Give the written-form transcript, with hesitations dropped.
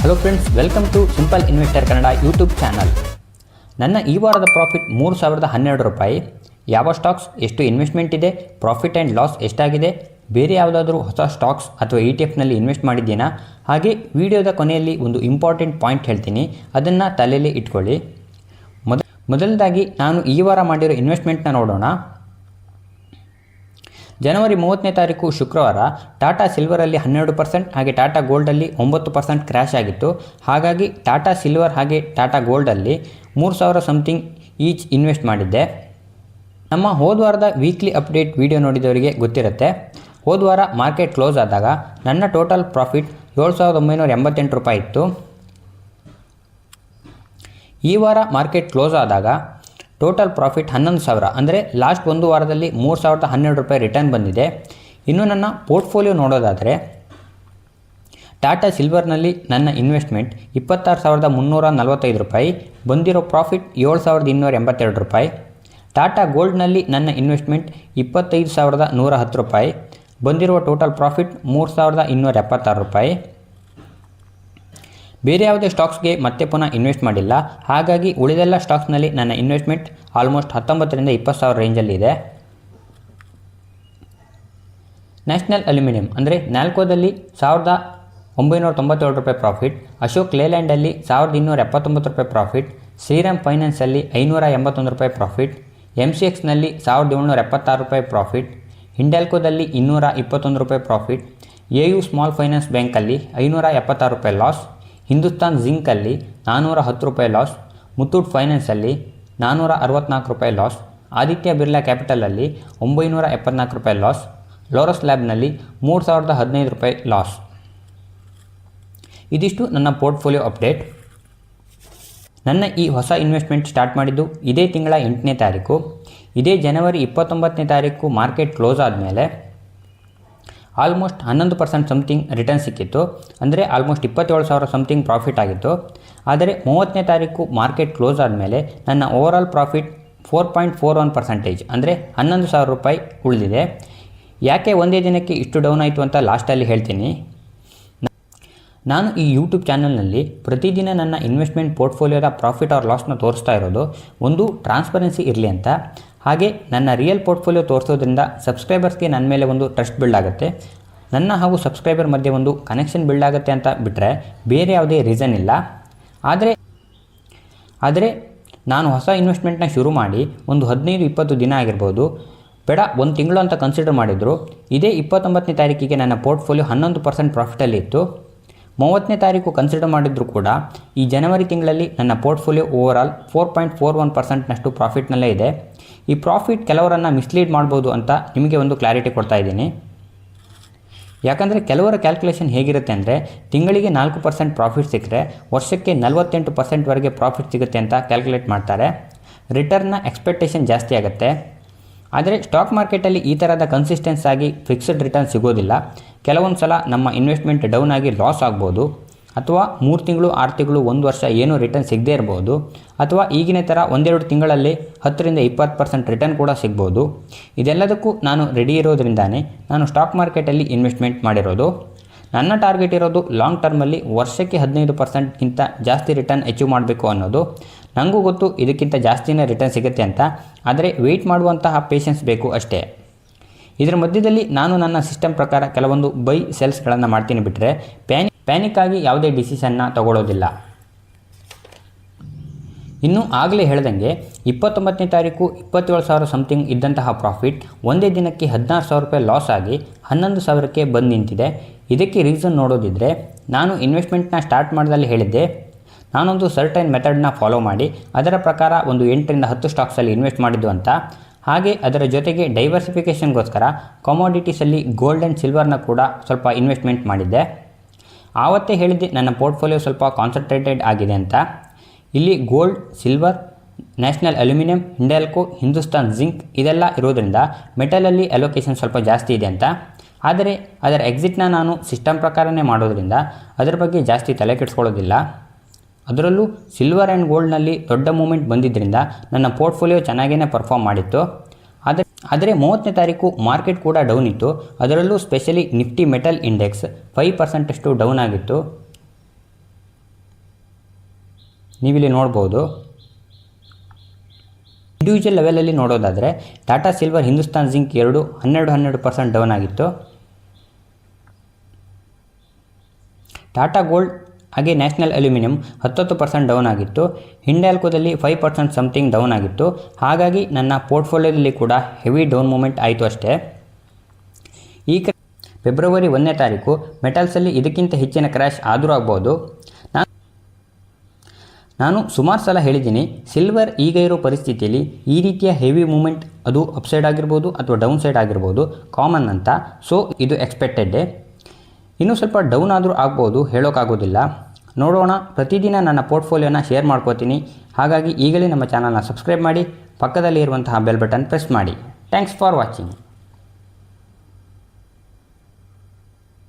Hello friends, welcome to simple investor Kannada YouTube channel. ನನ್ನ ಈ ವಾರದ ಪ್ರಾಫಿಟ್ 3012 ರೂಪಾಯಿ. ಯಾವ ಸ್ಟಾಕ್ಸ್, ಎಷ್ಟು ಇನ್ವೆಸ್ಟ್ಮೆಂಟ್ ಇದೆ, ಪ್ರಾಫಿಟ್ ಆ್ಯಂಡ್ ಲಾಸ್ ಎಷ್ಟಾಗಿದೆ, ಬೇರೆ ಯಾವುದಾದ್ರೂ ಹೊಸ ಸ್ಟಾಕ್ಸ್ ಅಥವಾ ETF ಇನ್ವೆಸ್ಟ್ ಮಾಡಿದ್ದೀನಾ, ಹಾಗೆ ವಿಡಿಯೋದ ಕೊನೆಯಲ್ಲಿ ಒಂದು ಇಂಪಾರ್ಟೆಂಟ್ ಪಾಯಿಂಟ್ ಹೇಳ್ತೀನಿ, ಅದನ್ನು ತಲೆಯಲ್ಲಿ ಇಟ್ಕೊಳ್ಳಿ. ಮೊದಲದಾಗಿ ನಾನು ಈ ವಾರ ಮಾಡಿರೋ ಇನ್ವೆಸ್ಟ್ಮೆಂಟ್ನ ನೋಡೋಣ. ಜನವರಿ 30ನೇ ತಾರೀಕು ಶುಕ್ರವಾರ ಟಾಟಾ ಸಿಲ್ವರಲ್ಲಿ 12% ಹಾಗೆ ಟಾಟಾ ಗೋಲ್ಡಲ್ಲಿ 9% ಕ್ರ್ಯಾಶ್ ಆಗಿತ್ತು. ಹಾಗಾಗಿ ಟಾಟಾ ಸಿಲ್ವರ್ ಹಾಗೆ ಟಾಟಾ ಗೋಲ್ಡಲ್ಲಿ 3000 ಸಮಥಿಂಗ್ ಈಚ್ ಇನ್ವೆಸ್ಟ್ ಮಾಡಿದ್ದೆ. ನಮ್ಮ ಹೋದ್ವಾರದ ವೀಕ್ಲಿ ಅಪ್ಡೇಟ್ ವಿಡಿಯೋ ನೋಡಿದವರಿಗೆ ಗೊತ್ತಿರುತ್ತೆ. ಹೋದ್ವಾರ ಮಾರ್ಕೆಟ್ ಕ್ಲೋಸ್ ಆದಾಗ ನನ್ನ ಟೋಟಲ್ ಪ್ರಾಫಿಟ್ 7988 ರೂಪಾಯಿ ಇತ್ತು. ಈ ವಾರ ಮಾರ್ಕೆಟ್ ಕ್ಲೋಸ್ ಆದಾಗ ಟೋಟಲ್ ಪ್ರಾಫಿಟ್ 11,000, ಅಂದರೆ ಲಾಸ್ಟ್ ಒಂದು ವಾರದಲ್ಲಿ 3012 ರೂಪಾಯಿ ರಿಟರ್ನ್ ಬಂದಿದೆ. ಇನ್ನು ನನ್ನ ಪೋರ್ಟ್ಫೋಲಿಯೋ ನೋಡೋದಾದರೆ ಟಾಟಾ ಸಿಲ್ವರ್ನಲ್ಲಿ ನನ್ನ ಇನ್ವೆಸ್ಟ್ಮೆಂಟ್ 26,345 ರೂಪಾಯಿ, ಬಂದಿರೋ ಪ್ರಾಫಿಟ್ 7,282 ರೂಪಾಯಿ. ಟಾಟಾ ಗೋಲ್ಡ್ನಲ್ಲಿ ನನ್ನ ಇನ್ವೆಸ್ಟ್ಮೆಂಟ್ 25,110 ರೂಪಾಯಿ, ಬಂದಿರುವ ಟೋಟಲ್ ಪ್ರಾಫಿಟ್ 3,276 ರೂಪಾಯಿ. ಬೇರೆ ಯಾವುದೇ ಸ್ಟಾಕ್ಸ್ಗೆ ಮತ್ತೆ ಪುನಃ ಇನ್ವೆಸ್ಟ್ ಮಾಡಿಲ್ಲ. ಹಾಗಾಗಿ ಉಳಿದೆಲ್ಲ ಸ್ಟಾಕ್ಸ್ನಲ್ಲಿ ನನ್ನ ಇನ್ವೆಸ್ಟ್ಮೆಂಟ್ ಆಲ್ಮೋಸ್ಟ್ 19,000 20,000 ರೇಂಜಲ್ಲಿ ಇದೆ. ನ್ಯಾಷನಲ್ ಅಲ್ಯೂಮಿನಿಯಂ ಅಂದರೆ ನ್ಯಾಲ್ಕೋದಲ್ಲಿ 1,997 ರೂಪಾಯಿ ಪ್ರಾಫಿಟ್, ಅಶೋಕ್ ಲೇಲ್ಯಾಂಡಲ್ಲಿ 1,279 ರೂಪಾಯಿ ಪ್ರಾಫಿಟ್, ಶ್ರೀರಾಮ್ ಫೈನಾನ್ಸಲ್ಲಿ 581 ರೂಪಾಯಿ ಪ್ರಾಫಿಟ್, MCXನಲ್ಲಿ 1,776 ರೂಪಾಯಿ ಪ್ರಾಫಿಟ್, ಹಿಂಡ್ಯಾಲ್ಕೋದಲ್ಲಿ 221 ರೂಪಾಯಿ ಪ್ರಾಫಿಟ್, AU ಸ್ಮಾಲ್ ಫೈನಾನ್ಸ್ ಬ್ಯಾಂಕಲ್ಲಿ 576 ರೂಪಾಯಿ ಲಾಸ್, ಹಿಂದೂಸ್ತಾನ್ ಜಿಂಕಲ್ಲಿ 410 ರೂಪಾಯಿ ಲಾಸ್, ಮುತ್ತೂಟ್ ಫೈನಾನ್ಸಲ್ಲಿ 464 ರೂಪಾಯಿ ಲಾಸ್, ಆದಿತ್ಯ ಬಿರ್ಲಾ ಕ್ಯಾಪಿಟಲಲ್ಲಿ 974 ರೂಪಾಯಿ ಲಾಸ್, ಲೋರಸ್ ಲ್ಯಾಬ್ನಲ್ಲಿ 3,015 ರೂಪಾಯಿ ಲಾಸ್. ಇದಿಷ್ಟು ನನ್ನ ಪೋರ್ಟ್ಫೋಲಿಯೋ ಅಪ್ಡೇಟ್. ನನ್ನ ಈ ಹೊಸ ಇನ್ವೆಸ್ಟ್ಮೆಂಟ್ ಸ್ಟಾರ್ಟ್ ಮಾಡಿದ್ದು ಇದೇ ತಿಂಗಳ 8ನೇ ತಾರೀಕು. ಇದೇ ಜನವರಿ 29ನೇ ತಾರೀಕು ಮಾರ್ಕೆಟ್ ಕ್ಲೋಸ್ ಆದಮೇಲೆ ಆಲ್ಮೋಸ್ಟ್ 11% ಸಮಥಿಂಗ್ ರಿಟರ್ನ್ ಸಿಕ್ಕಿತ್ತು, ಅಂದರೆ ಆಲ್ಮೋಸ್ಟ್ 27,000 ಸಮಥಿಂಗ್ ಪ್ರಾಫಿಟ್ ಆಗಿತ್ತು. ಆದರೆ 30ನೇ ತಾರೀಕು ಮಾರ್ಕೆಟ್ ಕ್ಲೋಸ್ ಆದಮೇಲೆ ನನ್ನ ಓವರಾಲ್ ಪ್ರಾಫಿಟ್ 4.41%, ಅಂದರೆ 11,000 ರೂಪಾಯಿ ಉಳಿದಿದೆ. ಯಾಕೆ ಒಂದೇ ದಿನಕ್ಕೆ ಇಷ್ಟು ಡೌನ್ ಆಯಿತು ಅಂತ ಲಾಸ್ಟಲ್ಲಿ ಹೇಳ್ತೀನಿ. ನಾನು ಈ ಯೂಟ್ಯೂಬ್ ಚಾನಲ್ನಲ್ಲಿ ಪ್ರತಿದಿನ ನನ್ನ ಇನ್ವೆಸ್ಟ್ಮೆಂಟ್ ಪೋರ್ಟ್ಫೋಲಿಯೋದ ಪ್ರಾಫಿಟ್ ಆರ್ ಲಾಸ್ನ ತೋರಿಸ್ತಾ ಇರೋದು ಒಂದು ಟ್ರಾನ್ಸ್ಪರೆನ್ಸಿ ಇರಲಿ ಅಂತ. ಹಾಗೆ ನನ್ನ ರಿಯಲ್ ಪೋರ್ಟ್ಫೋಲಿಯೋ ತೋರಿಸೋದ್ರಿಂದ ಸಬ್ಸ್ಕ್ರೈಬರ್ಸ್ಗೆ ನನ್ನ ಮೇಲೆ ಒಂದು ಟ್ರಸ್ಟ್ ಬಿಲ್ಡ್ ಆಗುತ್ತೆ. ನನ್ನ ಹಾಗೂ ಸಬ್ಸ್ಕ್ರೈಬರ್ ಮಧ್ಯೆ ಒಂದು ಕನೆಕ್ಷನ್ ಬಿಲ್ಡ್ ಆಗುತ್ತೆ ಅಂತ ಬಿಟ್ಟರೆ ಬೇರೆ ಯಾವುದೇ ರೀಸನ್ ಇಲ್ಲ. ಆದರೆ ನಾನು ಹೊಸ ಇನ್ವೆಸ್ಟ್ಮೆಂಟ್ನ ಶುರು ಮಾಡಿ ಒಂದು 15-20 ದಿನ ಆಗಿರ್ಬೋದು, ಬೇಡ 1 ತಿಂಗಳು ಅಂತ ಕನ್ಸಿಡರ್ ಮಾಡಿದ್ರು. ಇದೇ 29ನೇ ತಾರೀಕಿಗೆ ನನ್ನ ಪೋರ್ಟ್ಫೋಲಿಯೋ 11% ಪ್ರಾಫಿಟಲ್ಲಿ ಇತ್ತು. 30ನೇ ತಾರೀಕು ಕನ್ಸಿಡರ್ ಮಾಡಿದ್ರು ಕೂಡ ಈ ಜನವರಿ ತಿಂಗಳಲ್ಲಿ ನನ್ನ ಪೋರ್ಟ್ಫೋಲಿಯೋ ಓವರಾಲ್ 4.41%ನಷ್ಟು ಪ್ರಾಫಿಟ್ನಲ್ಲೇ ಇದೆ. ಈ ಪ್ರಾಫಿಟ್ ಕೆಲವರನ್ನು ಮಿಸ್ಲೀಡ್ ಮಾಡ್ಬೋದು ಅಂತ ನಿಮಗೆ ಒಂದು ಕ್ಲಾರಿಟಿ ಕೊಡ್ತಾ ಇದ್ದೀನಿ. ಯಾಕಂದರೆ ಕೆಲವರ ಕ್ಯಾಲ್ಕುಲೇಷನ್ ಹೇಗಿರುತ್ತೆ ಅಂದರೆ ತಿಂಗಳಿಗೆ 4% ಪ್ರಾಫಿಟ್ ಸಿಕ್ಕರೆ ವರ್ಷಕ್ಕೆ 48%ವರೆಗೆ ಪ್ರಾಫಿಟ್ ಸಿಗುತ್ತೆ ಅಂತ ಕ್ಯಾಲ್ಕುಲೇಟ್ ಮಾಡ್ತಾರೆ. ರಿಟರ್ನ್ನ ಎಕ್ಸ್ಪೆಕ್ಟೇಷನ್ ಜಾಸ್ತಿ ಆಗುತ್ತೆ. ಆದರೆ ಸ್ಟಾಕ್ ಮಾರ್ಕೆಟಲ್ಲಿ ಈ ಥರದ ಕನ್ಸಿಸ್ಟೆನ್ಸ್ ಆಗಿ ಫಿಕ್ಸ್ಡ್ ರಿಟರ್ನ್ ಸಿಗೋದಿಲ್ಲ. ಕೆಲವೊಂದು ಸಲ ನಮ್ಮ ಇನ್ವೆಸ್ಟ್ಮೆಂಟ್ ಡೌನ್ ಆಗಿ ಲಾಸ್ ಆಗ್ಬೋದು, ಅಥವಾ 3 ತಿಂಗಳು 6 ತಿಂಗಳು 1 ವರ್ಷ ಏನೂ ರಿಟರ್ನ್ ಸಿಗದೇ ಇರ್ಬೋದು, ಅಥವಾ ಈಗಿನ ಥರ 1-2 ತಿಂಗಳಲ್ಲಿ 10-20% ರಿಟರ್ನ್ ಕೂಡ ಸಿಗ್ಬೋದು. ಇದೆಲ್ಲದಕ್ಕೂ ನಾನು ರೆಡಿ ಇರೋದ್ರಿಂದಾನೇ ನಾನು ಸ್ಟಾಕ್ ಮಾರ್ಕೆಟಲ್ಲಿ ಇನ್ವೆಸ್ಟ್ಮೆಂಟ್ ಮಾಡಿರೋದು. ನನ್ನ ಟಾರ್ಗೆಟ್ ಇರೋದು ಲಾಂಗ್ ಟರ್ಮಲ್ಲಿ ವರ್ಷಕ್ಕೆ 15%ಗಿಂತ ಜಾಸ್ತಿ ರಿಟರ್ನ್ ಅಚೀವ್ ಮಾಡಬೇಕು ಅನ್ನೋದು. ನನಗೂ ಗೊತ್ತು ಇದಕ್ಕಿಂತ ಜಾಸ್ತಿನೇ ರಿಟರ್ನ್ ಸಿಗುತ್ತೆ ಅಂತ, ಆದರೆ ವೆಯ್ಟ್ ಮಾಡುವಂತಹ ಪೇಷನ್ಸ್ ಬೇಕು ಅಷ್ಟೇ. ಇದರ ಮಧ್ಯದಲ್ಲಿ ನಾನು ನನ್ನ ಸಿಸ್ಟಮ್ ಪ್ರಕಾರ ಕೆಲವೊಂದು ಬೈ ಸೆಲ್ಸ್ಗಳನ್ನು ಮಾಡ್ತೀನಿ, ಬಿಟ್ಟರೆ ಪ್ಯಾನಿಕ್ ಆಗಿ ಯಾವುದೇ ಡಿಸಿಷನ್ನ ತಗೊಳ್ಳೋದಿಲ್ಲ. ಇನ್ನು ಆಗಲೇ ಹೇಳ್ದಂಗೆ 29ನೇ ತಾರೀಕು 27,000 ಸಮಥಿಂಗ್ ಇದ್ದಂತಹ ಪ್ರಾಫಿಟ್ ಒಂದೇ ದಿನಕ್ಕೆ 16,000 ರೂಪಾಯಿ ಲಾಸ್ ಆಗಿ 11,000ಕ್ಕೆ ಬಂದು ನಿಂತಿದೆ. ಇದಕ್ಕೆ ರೀಸನ್ ನೋಡೋದಿದ್ದರೆ ನಾನು ಇನ್ವೆಸ್ಟ್ಮೆಂಟ್ನ ಸ್ಟಾರ್ಟ್ ಮಾಡಿದಲ್ಲಿ ಹೇಳಿದ್ದೆ, ನಾನೊಂದು ಸರ್ಟೈನ್ ಮೆಥಡ್ನ ಫಾಲೋ ಮಾಡಿ ಅದರ ಪ್ರಕಾರ ಒಂದು 8-10 ಸ್ಟಾಕ್ಸಲ್ಲಿ ಇನ್ವೆಸ್ಟ್ ಮಾಡಿದ್ದು ಅಂತ. ಹಾಗೆ ಅದರ ಜೊತೆಗೆ ಡೈವರ್ಸಿಫಿಕೇಷನ್ಗೋಸ್ಕರ ಕಮೋಡಿಟೀಸಲ್ಲಿ ಗೋಲ್ಡ್ ಆ್ಯಂಡ್ ಸಿಲ್ವರ್ನ ಕೂಡ ಸ್ವಲ್ಪ ಇನ್ವೆಸ್ಟ್ಮೆಂಟ್ ಮಾಡಿದ್ದೆ. ಆವತ್ತೇ ಹೇಳಿದ್ದೆ ನನ್ನ ಪೋರ್ಟ್ಫೋಲಿಯೋ ಸ್ವಲ್ಪ ಕಾನ್ಸಂಟ್ರೇಟೆಡ್ ಆಗಿದೆ ಅಂತ. ಇಲ್ಲಿ gold, silver, national aluminium, Hindalco, Hindustan zinc ಇದೆಲ್ಲ ಇರೋದ್ರಿಂದ ಮೆಟಲಲ್ಲಿ ಅಲೋಕೇಶನ್ ಸ್ವಲ್ಪ ಜಾಸ್ತಿ ಇದೆ ಅಂತ. ಆದರೆ ಅದರ ಎಕ್ಸಿಟ್ನ ನಾನು ಸಿಸ್ಟಮ್ ಪ್ರಕಾರನೇ ಮಾಡೋದ್ರಿಂದ ಅದರ ಬಗ್ಗೆ ಜಾಸ್ತಿ ತಲೆ ಕೆಡಿಸ್ಕೊಳ್ಳೋದಿಲ್ಲ. ಅದರಲ್ಲೂ ಸಿಲ್ವರ್ ಆ್ಯಂಡ್ ಗೋಲ್ಡ್ನಲ್ಲಿ ದೊಡ್ಡ ಮೂಮೆಂಟ್ ಬಂದಿದ್ದರಿಂದ ನನ್ನ ಪೋರ್ಟ್ಫೋಲಿಯೋ ಚೆನ್ನಾಗೇ ಪರ್ಫಾರ್ಮ್ ಮಾಡಿತ್ತು. ಆದರೆ 30ನೇ ತಾರೀಕು ಮಾರ್ಕೆಟ್ ಕೂಡ ಡೌನ್ ಇತ್ತು. ಅದರಲ್ಲೂ specially Nifty metal index 5% down ಆಗಿತ್ತು. ನೀವಿಲ್ಲಿ ನೋಡ್ಬೋದು. ಇಂಡಿವಿಜುವಲ್ ಲೆವೆಲಲ್ಲಿ ನೋಡೋದಾದರೆ ಟಾಟಾ ಸಿಲ್ವರ್, ಹಿಂದೂಸ್ತಾನ್ ಜಿಂಕ್ ಎರಡು 12% ಡೌನ್ ಆಗಿತ್ತು. ಟಾಟಾ ಗೋಲ್ಡ್ ಹಾಗೆ ನ್ಯಾಷನಲ್ ಅಲ್ಯೂಮಿನಿಯಂ 10% ಡೌನ್ ಆಗಿತ್ತು. ಹಿಂಡ್ಯಾಲ್ಕೋದಲ್ಲಿ 5% ಸಮಥಿಂಗ್ ಡೌನ್ ಆಗಿತ್ತು. ಹಾಗಾಗಿ ನನ್ನ ಪೋರ್ಟ್ಫೋಲಿಯೋದಲ್ಲಿ ಕೂಡ ಹೆವಿ ಡೌನ್ ಮೂಮೆಂಟ್ ಆಯಿತು ಅಷ್ಟೇ. ಈ ಫೆಬ್ರವರಿ 1ನೇ ತಾರೀಕು ಮೆಟಲ್ಸಲ್ಲಿ ಇದಕ್ಕಿಂತ ಹೆಚ್ಚಿನ ಕ್ರ್ಯಾಶ್ ಆದರೂ ಆಗ್ಬೋದು. ನಾನು ಸುಮಾರು ಸಲ ಹೇಳಿದ್ದೀನಿ, ಸಿಲ್ವರ್ ಈಗ ಇರೋ ಪರಿಸ್ಥಿತಿಯಲ್ಲಿ ಈ ರೀತಿಯ ಹೆವಿ ಮೂಮೆಂಟ್ ಅದು ಅಪ್ಸೈಡ್ ಆಗಿರ್ಬೋದು ಅಥವಾ ಡೌನ್ ಸೈಡ್ ಆಗಿರ್ಬೋದು ಕಾಮನ್ ಅಂತ. ಸೊ ಇದು ಎಕ್ಸ್ಪೆಕ್ಟೆಡ್ಡೇ. ಇನ್ನೂ ಸ್ವಲ್ಪ ಡೌನ್ ಆದರೂ ಆಗ್ಬೋದು, ಹೇಳೋಕ್ಕಾಗೋದಿಲ್ಲ. ನೋಡೋಣ. ಪ್ರತಿದಿನ ನನ್ನ ಪೋರ್ಟ್ಫೋಲಿಯೋನ ಶೇರ್ ಮಾಡ್ಕೋತೀನಿ. ಹಾಗಾಗಿ ಈಗಲೇ ನಮ್ಮ ಚಾನಲ್ನ ಸಬ್ಸ್ಕ್ರೈಬ್ ಮಾಡಿ, ಪಕ್ಕದಲ್ಲಿ ಇರುವಂತಹ ಬೆಲ್ ಬಟನ್ ಪ್ರೆಸ್ ಮಾಡಿ. Thanks for watching.